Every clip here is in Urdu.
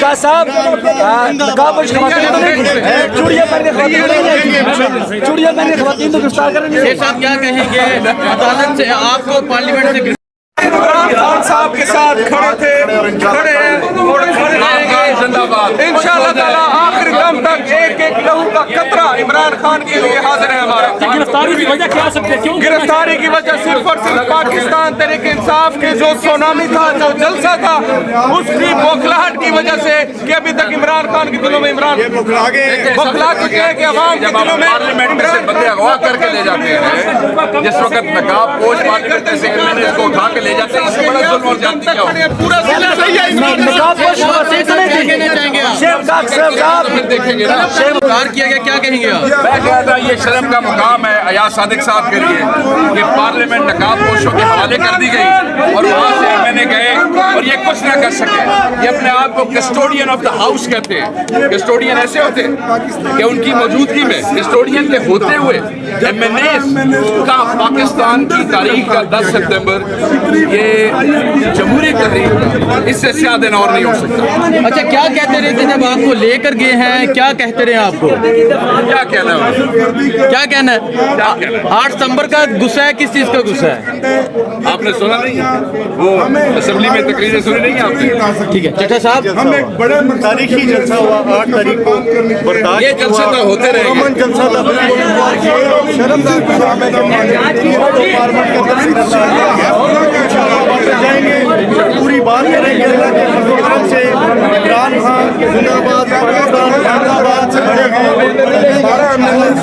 شاہ صاحب نقابپوش خواتین چوڑیاں پہنے خواتین کو گرفتار کریں گے. صاحب کیا کہیں گے عدالت سے آپ کو پارلیمنٹ سے عمران خان صاحب کے ساتھ کھڑے تھے, کھڑے ہیں اور کھڑے رہیں گے انشاءاللہ تعالیٰ آخر دم تک. ایک ایک لہو کا قطرہ عمران خان کے لیے حاضر ہے ہمارا. گرفتاری کی وجہ کیا سکتے ہیں؟ گرفتاری کی وجہ صرف اور صرف پاکستان تحریک انصاف کے جو سونامی تھا, جو جلسہ تھا, اس کی بوکھلاہٹ کی وجہ سے کہ ابھی تک عمران خان کے دلوں میں عمران بوکھلا چکے ہیں کہ عوام کے دلوں میں پارلیمنٹ سے بندے اغوا کر کے لے جاتے ہیں. جس وقت نقاب پوش پارلیمنٹ سے کو اٹھا کے لے جاتے ہیں, اس سے بڑا ظلم اور جانتی کیا ہوگا؟ پورا ضلع صحیح ہے. نقابپوش خواتین کو نہیں کہنا چاہیں گے آپ؟ دیکھیں گے نا, کار کیا گیا, کیا کہیں گے آپ؟ میں کہتا ہوں یہ شرم کا مقام ہے ایاز صادق صاحب کے لیے کہ پارلیمنٹ نقاب پوشوں کے حوالے کر دی گئی اور وہاں سے میں نے گئے اور یہ کچھ نہ کر سکے. یہ اپنے آپ کو کسٹوڈین آف دا ہاؤس کہتے ہیں. کسٹوڈین ایسے ہوتے ہیں کہ ان کی موجودگی میں کسٹوڈین کے ہوتے ہوئے MNAs کا پاکستان کی تاریخ کا 10 ستمبر یہ جمہوری تحریک کا اس سے زیادہ اور نہیں ہو سکتا. اچھا کیا کہتے رہتے جب آپ کو لے کر گئے ہیں, کیا کہتے رہے آپ کو؟ کیا کہنا ہے, کیا کہنا ہے؟ 8 ستمبر کا غصہ ہے, کس چیز کا غصہ ہے؟ آپ نے سنا نہیں ہے وہ اسمبلی میں تقریریں سنی نہیں آپ نے؟ ٹھیک ہے چٹھا صاحب, ہم ایک بڑے تاریخی جلسہ ہوا 8 تاریخ کو برداشت. یہ جلسے تو ہوتے رہے امن جلسہ تھا, بالکل شرمدار کام ہے. جائیں گے پوری بات کریں گے اللہ کے فضل و کرم سے. عمران خان زندہ باد, پاکستان زندہ باد سے بڑے ہیں. پارلیمنٹ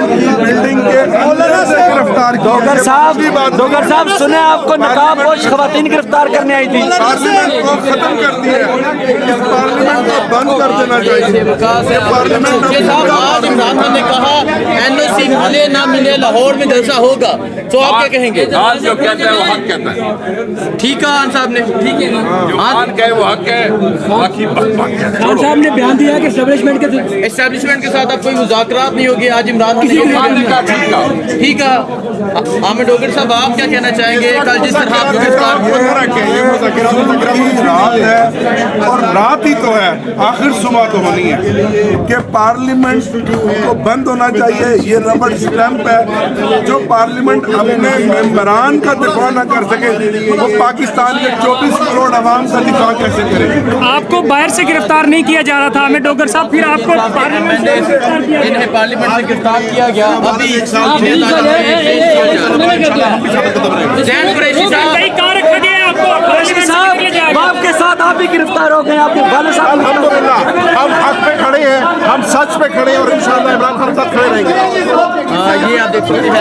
کی بلڈنگ کے اندر سے گرفتار کیا. دوگر صاحب سنے آپ کو نقابپوش خواتین گرفتار کرنے آئی تھی. پارلیمنٹ کو ختم کر دیا ہے, اس پارلیمنٹ کو بند کر دینا چاہیے. پارلیمنٹ آج عمران خان نے کہا NOC ملے نہ ملے لاہور میں جلسہ ہوگا, تو آپ کیا کہیں گے؟ آج جو کہتا ہے وہ حق کہتا ہے. ٹھیک ہے خان صاحب نے, ٹھیک ہے جو خان کہے وہ حق ہے, باقی بک بک ہے. خان صاحب نے بیان دیا کہ اسٹیبلشمنٹ کے ساتھ اب کوئی مذاکرات نہیں ہوگی. آج عمران خان نے کہا ٹھیک ہے. حامد ڈوگر صاحب آپ کیا کہنا چاہیں گے؟ کل جس طرح آپ گرفتار یہ مذاکرات رات ہے اور رات ہی تو ہے, آخر صبح تو ہونی ہے کہ پارلیمنٹ کو بند ہونا چاہیے. یہ ربڑ اسٹیمپ ہے. جو پارلیمنٹ اپنے ممبران کا دفاع نہ کر سکے وہ پاکستان کے 24 کروڑ عوام کا دفاع کیسے کرے؟ آپ کو باہر سے گرفتار نہیں کیا جا رہا تھا حامد ڈوگر صاحب, پھر آپ کو پارلیمنٹ سے گرفتار کیا گیا. ابھی باپ کے ساتھ آپ بھی گرفتار ہو گئے, آپ کے والد صاحب. الحمدللہ ہم حق پہ کھڑے ہیں, ہم سچ پہ کھڑے ہیں اور انشاءاللہ عمران خان صاحب کھڑے رہیں گے. یہ آپ دیکھ سکتے ہیں